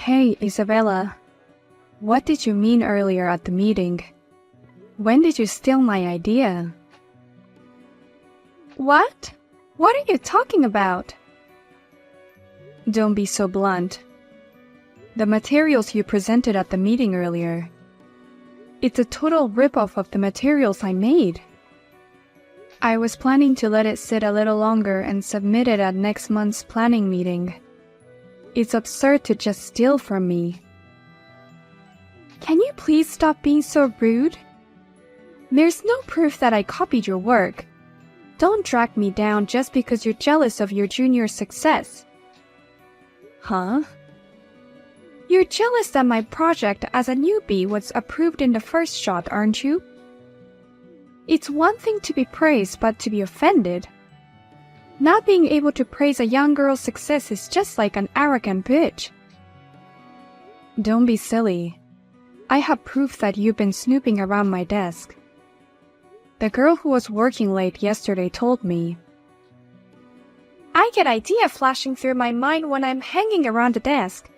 Hey, Isabella. What did you mean earlier at the meeting? When did you steal my idea? What? What are you talking about? Don't be so blunt. The materials you presented at the meeting earlier. It's a total rip-off of the materials I made. I was planning to let it sit a little longer and submit it at next month's planning meeting. It's absurd to just steal from me. Can you please stop being so rude? There's no proof that I copied your work. Don't drag me down just because you're jealous of your junior's success. Huh? You're jealous that my project as a newbie was approved in the first shot, aren't you? It's one thing to be praised, but to be offended. Not being able to praise a young girl's success is just like an arrogant bitch. Don't be silly. I have proof that you've been snooping around my desk. The girl who was working late yesterday told me. I get ideas flashing through my mind when I'm hanging around the desk.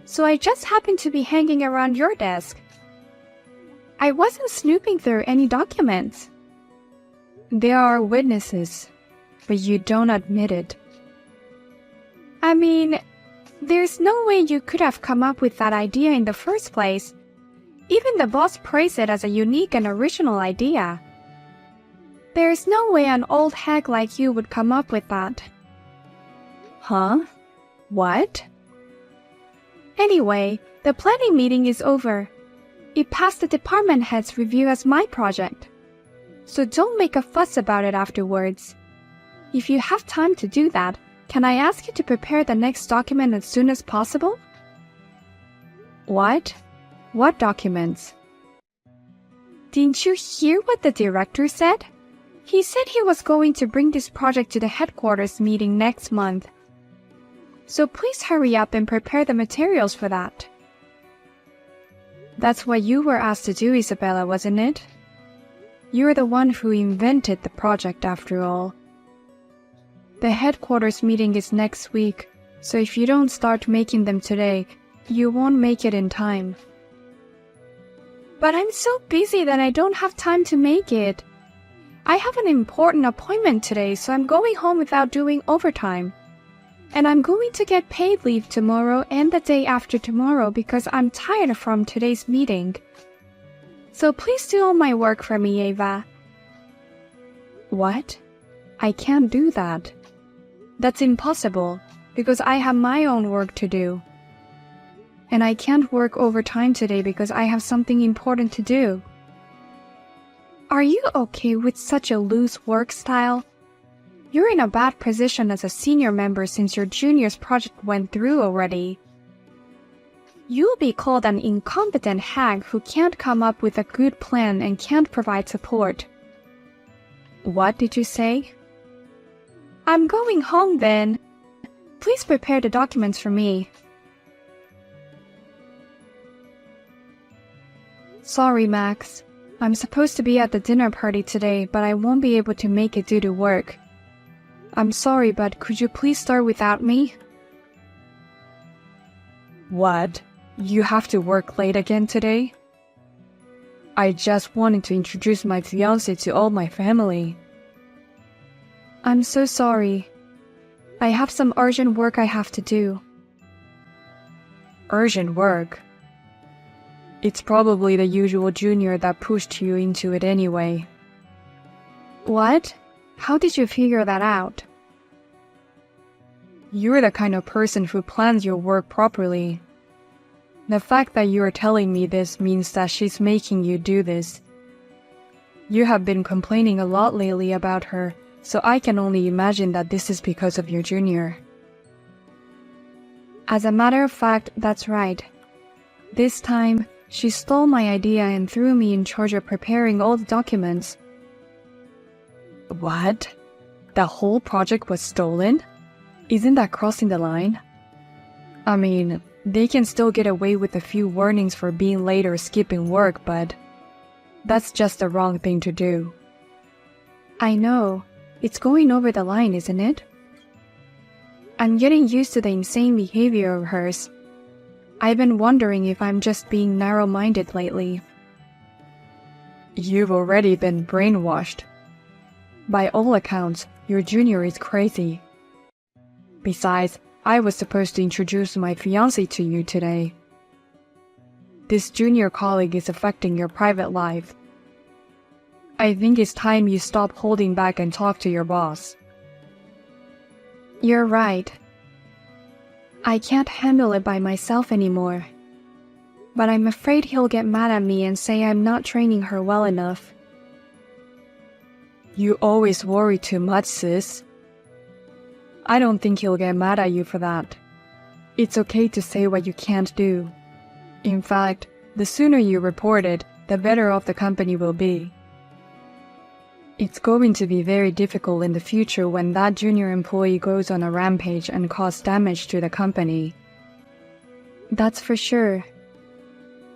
So I just happened to be hanging around your desk. I wasn't snooping through any documents. There are witnesses, but you don't admit it. I mean, there's no way you could have come up with that idea in the first place. Even the boss praised it as a unique and original idea. There's no way an old hag like you would come up with that. Huh? What? Anyway, the planning meeting is over. It passed the department head's review as my project. So don't make a fuss about it afterwards. If you have time to do that, can I ask you to prepare the next document as soon as possible? What? What documents? Didn't you hear what the director said? He said he was going to bring this project to the headquarters meeting next month. So please hurry up and prepare the materials for that. That's what you were asked to do, Isabella, wasn't it? You're the one who invented the project after all. The headquarters meeting is next week, so if you don't start making them today, you won't make it in time. But I'm so busy that I don't have time to make it. I have an important appointment today, so I'm going home without doing overtime. And I'm going to get paid leave tomorrow and the day after tomorrow because I'm tired from today's meeting. So please do all my work for me, Ava. What? I can't do that. That's impossible because I have my own work to do. And I can't work overtime today because I have something important to do. Are you okay with such a loose work style? You're in a bad position as a senior member since your junior's project went through already. You'll be called an incompetent hag who can't come up with a good plan and can't provide support. What did you say? I'm going home then. Please prepare the documents for me. Sorry, Max. I'm supposed to be at the dinner party today, but I won't be able to make it due to work. I'm sorry, but could you please start without me? What? You have to work late again today? I just wanted to introduce my fiancé to all my family. I'm so sorry. I have some urgent work I have to do. Urgent work? It's probably the usual junior that pushed you into it anyway. What? How did you figure that out? You're the kind of person who plans your work properly. The fact that you're telling me this means that she's making you do this. You have been complaining a lot lately about her, so I can only imagine that this is because of your junior. As a matter of fact, that's right. This time, she stole my idea and threw me in charge of preparing all the documents. What? The whole project was stolen? Isn't that crossing the line? I mean, they can still get away with a few warnings for being late or skipping work, but that's just the wrong thing to do. I know. It's going over the line, isn't it? I'm getting used to the insane behavior of hers. I've been wondering if I'm just being narrow-minded lately. You've already been brainwashed. By all accounts, your junior is crazy. Besides, I was supposed to introduce my fiancé to you today. This junior colleague is affecting your private life. I think it's time you stop holding back and talk to your boss. You're right. I can't handle it by myself anymore. But I'm afraid he'll get mad at me and say I'm not training her well enough. You always worry too much, sis. I don't think he'll get mad at you for that. It's okay to say what you can't do. In fact, the sooner you report it, the better off the company will be. It's going to be very difficult in the future when that junior employee goes on a rampage and causes damage to the company. That's for sure.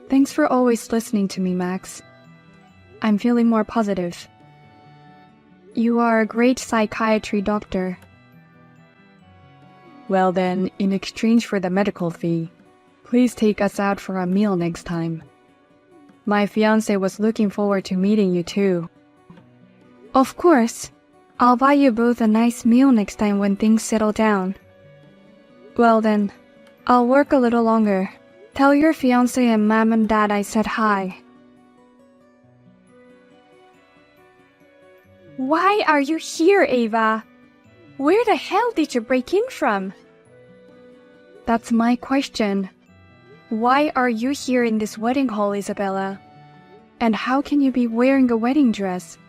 Thanks for always listening to me, Max. I'm feeling more positive. You are a great psychiatry doctor. Well then, in exchange for the medical fee, please take us out for a meal next time. My fiancé was looking forward to meeting you too. Of course. I'll buy you both a nice meal next time when things settle down. Well then, I'll work a little longer. Tell your fiancé and mom and dad I said hi. Why are you here, Ava? Where the hell did you break in from? That's my question. Why are you here in this wedding hall, Isabella? And how can you be wearing a wedding dress?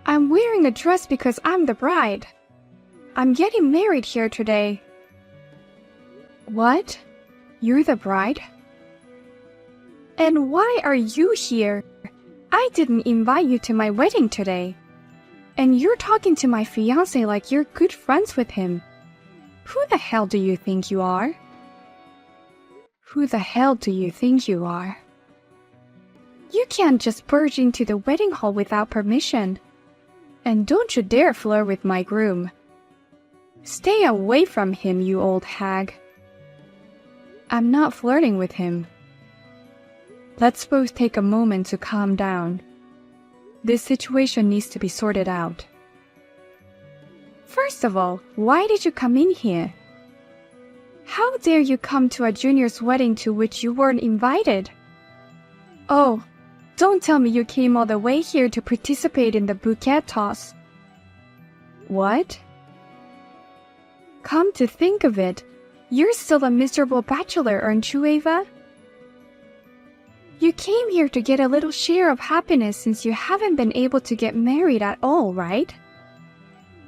I'm wearing a dress because I'm the bride. I'm getting married here today. What? You're the bride? And why are you here? I didn't invite you to my wedding today. And you're talking to my fiancé like you're good friends with him. Who the hell do you think you are? Who the hell do you think you are? You can't just barge into the wedding hall without permission. And don't you dare flirt with my groom. Stay away from him, you old hag. I'm not flirting with him. Let's both take a moment to calm down. This situation needs to be sorted out. First of all, why did you come in here? How dare you come to a junior's wedding to which you weren't invited? Oh, don't tell me you came all the way here to participate in the bouquet toss. What? Come to think of it, you're still a miserable bachelor, aren't you, Ava? You came here to get a little share of happiness since you haven't been able to get married at all, right?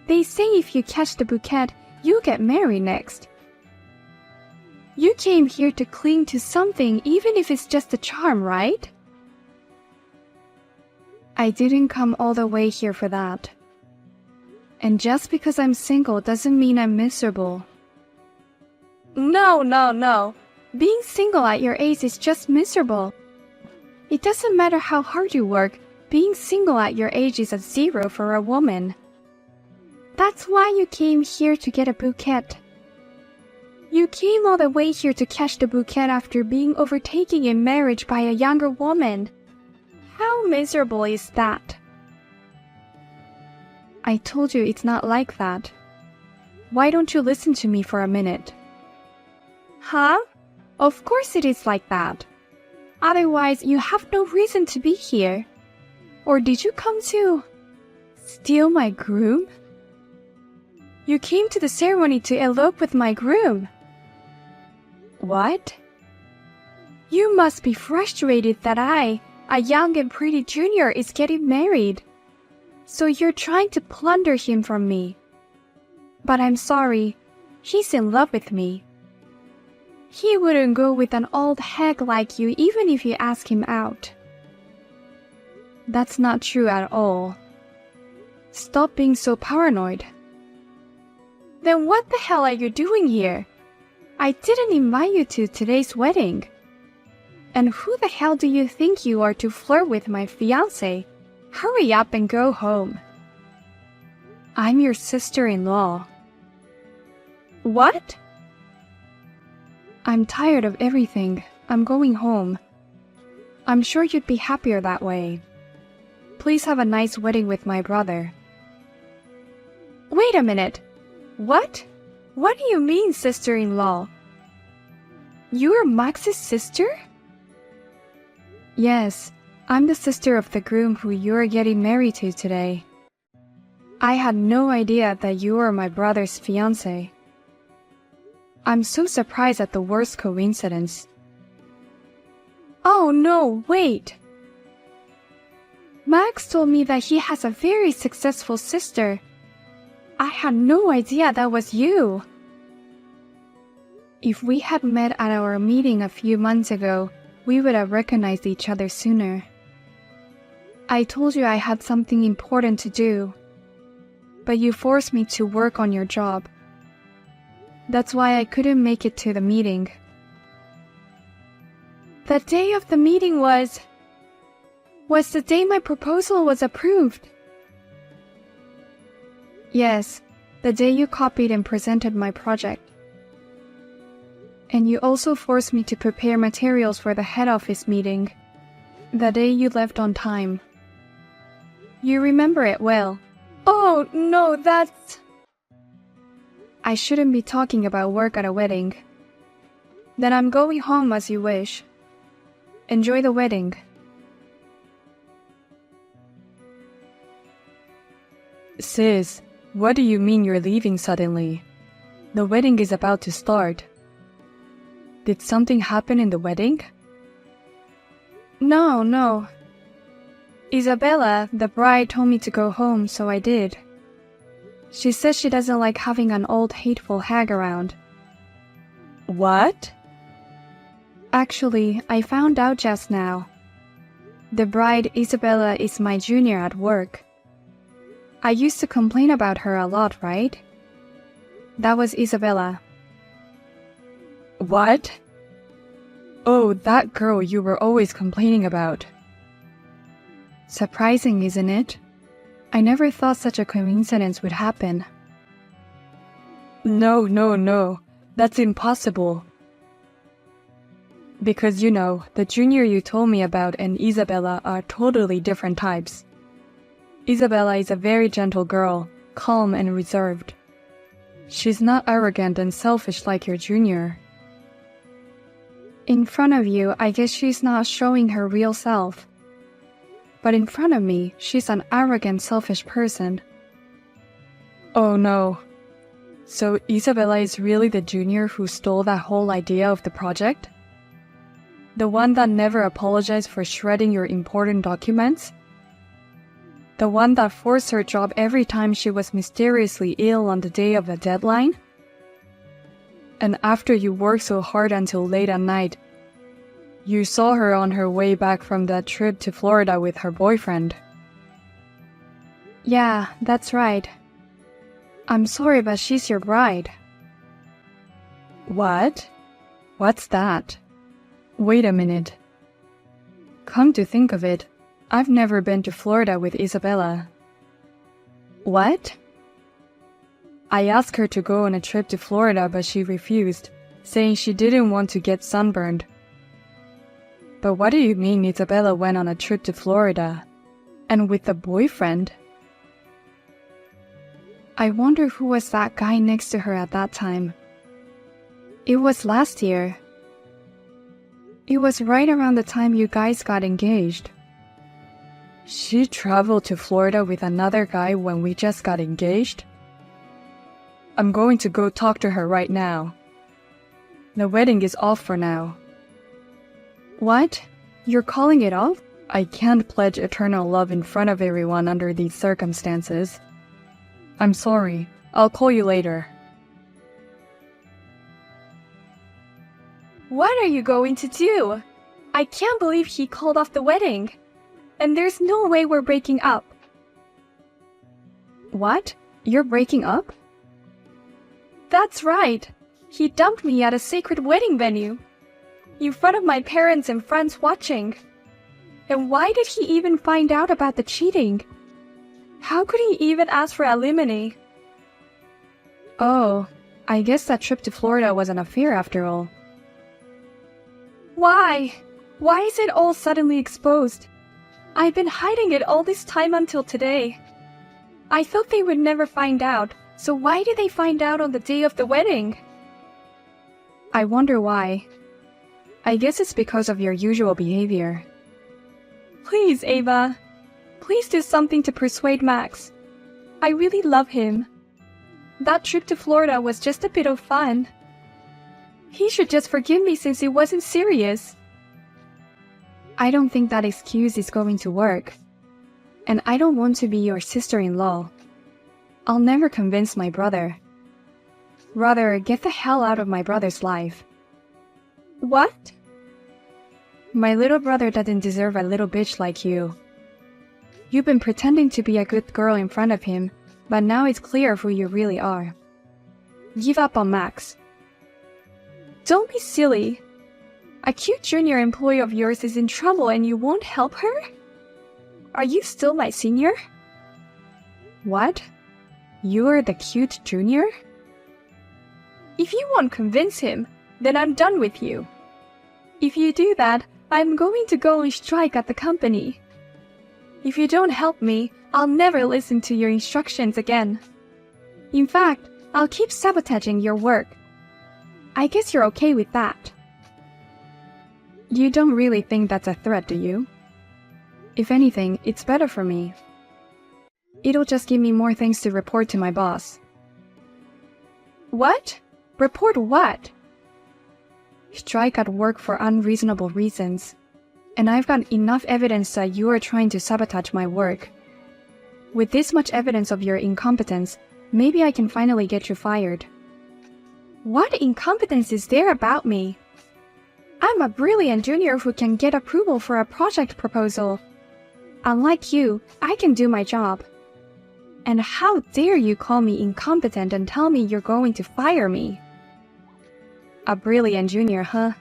They say if you catch the bouquet, you get married next. You came here to cling to something even if it's just a charm, right? I didn't come all the way here for that. And just because I'm single doesn't mean I'm miserable. No. Being single at your age is just miserable. It doesn't matter how hard you work, being single at your age is a zero for a woman. That's why you came here to get a bouquet. You came all the way here to catch the bouquet after being overtaken in marriage by a younger woman. How miserable is that? I told you it's not like that. Why don't you listen to me for a minute? Huh? Of course it is like that. Otherwise, you have no reason to be here. Or did you come to steal my groom? You came to the ceremony to elope with my groom. What? You must be frustrated that I, a young and pretty junior, is getting married. So you're trying to plunder him from me. But I'm sorry, he's in love with me. He wouldn't go with an old hag like you even if you ask him out. That's not true at all. Stop being so paranoid. Then what the hell are you doing here? I didn't invite you to today's wedding. And who the hell do you think you are to flirt with my fiancé? Hurry up and go home. I'm your sister-in-law. What? I'm tired of everything. I'm going home. I'm sure you'd be happier that way. Please have a nice wedding with my brother. Wait a minute. What? What do you mean, sister-in-law? You're Max's sister? Yes, I'm the sister of the groom who you're getting married to today. I had no idea that you were my brother's fiancé. I'm so surprised at the worst coincidence. Oh no, wait! Max told me that he has a very successful sister. I had no idea that was you. If we had met at our meeting a few months ago, we would have recognized each other sooner. I told you I had something important to do, but you forced me to work on your job. That's why I couldn't make it to the meeting. The day of the meeting was the day my proposal was approved. Yes, the day you copied and presented my project. And you also forced me to prepare materials for the head office meeting, the day you left on time. You remember it well. Oh, no, that's... I shouldn't be talking about work at a wedding. Then I'm going home as you wish. Enjoy the wedding. Sis, what do you mean you're leaving suddenly? The wedding is about to start. Did something happen in the wedding? No. Isabella, the bride, told me to go home, so I did. She says she doesn't like having an old hateful hag around. What? Actually, I found out just now. The bride, Isabella, is my junior at work. I used to complain about her a lot, right? That was Isabella. What? Oh, that girl you were always complaining about. Surprising, isn't it? I never thought such a coincidence would happen. No. That's impossible. Because the junior you told me about and Isabella are totally different types. Isabella is a very gentle girl, calm and reserved. She's not arrogant and selfish like your junior. In front of you, I guess she's not showing her real self. But in front of me, she's an arrogant, selfish person. Oh no. So Isabella is really the junior who stole that whole idea of the project? The one that never apologized for shredding your important documents? The one that forced her job every time she was mysteriously ill on the day of the deadline? And after you worked so hard until late at night, you saw her on her way back from that trip to Florida with her boyfriend. Yeah, that's right. I'm sorry, but she's your bride. What? What's that? Wait a minute. Come to think of it, I've never been to Florida with Isabella. What? I asked her to go on a trip to Florida, but she refused, saying she didn't want to get sunburned. But what do you mean Isabella went on a trip to Florida? And with a boyfriend? I wonder who was that guy next to her at that time. It was last year. It was right around the time you guys got engaged. She traveled to Florida with another guy when we just got engaged? I'm going to go talk to her right now. The wedding is off for now. What? You're calling it off? I can't pledge eternal love in front of everyone under these circumstances. I'm sorry. I'll call you later. What are you going to do? I can't believe he called off the wedding. And there's no way we're breaking up. What? You're breaking up? That's right. He dumped me at a sacred wedding venue, in front of my parents and friends watching. And why did he even find out about the cheating? How could he even ask for alimony? Oh, I guess that trip to Florida was an affair after all. Why? Why is it all suddenly exposed? I've been hiding it all this time until today. I thought they would never find out, so why did they find out on the day of the wedding? I wonder why. I guess it's because of your usual behavior. Please, Ava. Please do something to persuade Max. I really love him. That trip to Florida was just a bit of fun. He should just forgive me since it wasn't serious. I don't think that excuse is going to work. And I don't want to be your sister-in-law. I'll never convince my brother. Rather, get the hell out of my brother's life. What? My little brother doesn't deserve a little bitch like you. You've been pretending to be a good girl in front of him, but now it's clear who you really are. Give up on Max. Don't be silly. A cute junior employee of yours is in trouble and you won't help her? Are you still my senior? What? You're the cute junior? If you won't convince him, then I'm done with you. If you do that, I'm going to go on strike at the company. If you don't help me, I'll never listen to your instructions again. In fact, I'll keep sabotaging your work. I guess you're okay with that. You don't really think that's a threat, do you? If anything, it's better for me. It'll just give me more things to report to my boss. What? Report what? Strike at work for unreasonable reasons. And I've got enough evidence that you are trying to sabotage my work. With this much evidence of your incompetence, maybe I can finally get you fired. What incompetence is there about me? I'm a brilliant junior who can get approval for a project proposal. Unlike you, I can do my job. And how dare you call me incompetent and tell me you're going to fire me? A brilliant junior, huh?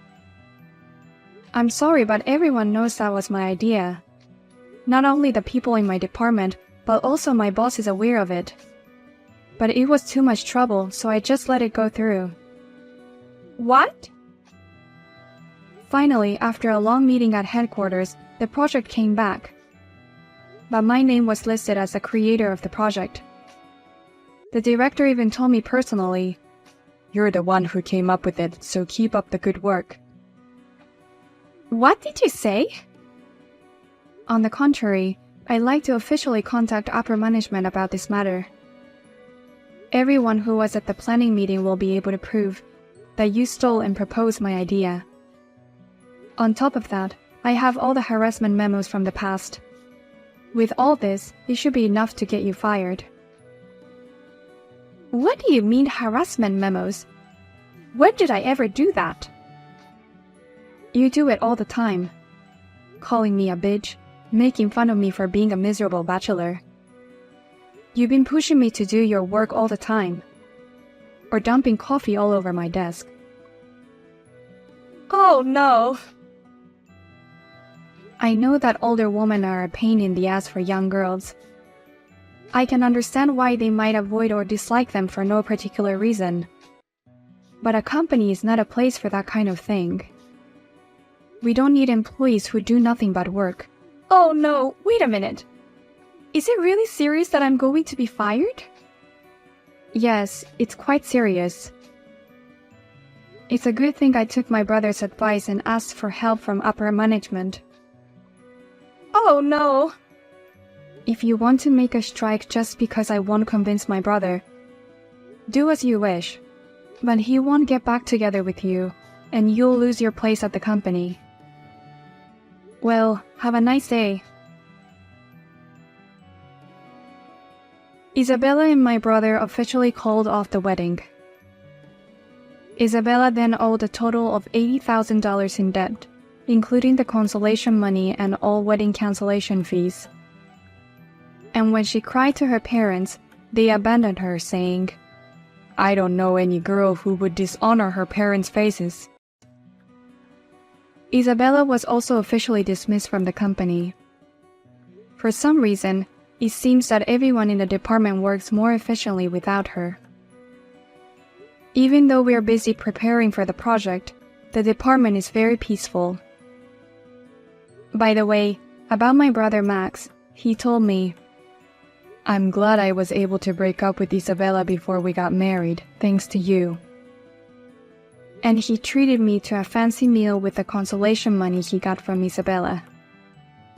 I'm sorry, but everyone knows that was my idea. Not only the people in my department, but also my boss is aware of it. But it was too much trouble, so I just let it go through. What? Finally, after a long meeting at headquarters, the project came back. But my name was listed as the creator of the project. The director even told me personally, "You're the one who came up with it, so keep up the good work." What did you say? On the contrary, I'd like to officially contact upper management about this matter. Everyone who was at the planning meeting will be able to prove that you stole and proposed my idea. On top of that, I have all the harassment memos from the past. With all this, it should be enough to get you fired. What do you mean harassment memos? When did I ever do that? You do it all the time. Calling me a bitch, making fun of me for being a miserable bachelor. You've been pushing me to do your work all the time. Or dumping coffee all over my desk. Oh no! I know that older women are a pain in the ass for young girls. I can understand why they might avoid or dislike them for no particular reason. But a company is not a place for that kind of thing. We don't need employees who do nothing but work. Oh no, wait a minute. Is it really serious that I'm going to be fired? Yes, it's quite serious. It's a good thing I took my brother's advice and asked for help from upper management. Oh no! If you want to make a strike just because I won't convince my brother, do as you wish. But he won't get back together with you, and you'll lose your place at the company. Well, have a nice day. Isabella and my brother officially called off the wedding. Isabella then owed a total of $80,000 in debt, including the consolation money and all wedding cancellation fees. And when she cried to her parents, they abandoned her, saying, "I don't know any girl who would dishonor her parents' faces." Isabella was also officially dismissed from the company. For some reason, it seems that everyone in the department works more efficiently without her. Even though we're busy preparing for the project, The department is very peaceful. By the way, about my brother Max, he told me, I'm glad I was able to break up with Isabella before we got married, thanks to you. And he treated me to a fancy meal with the consolation money he got from Isabella.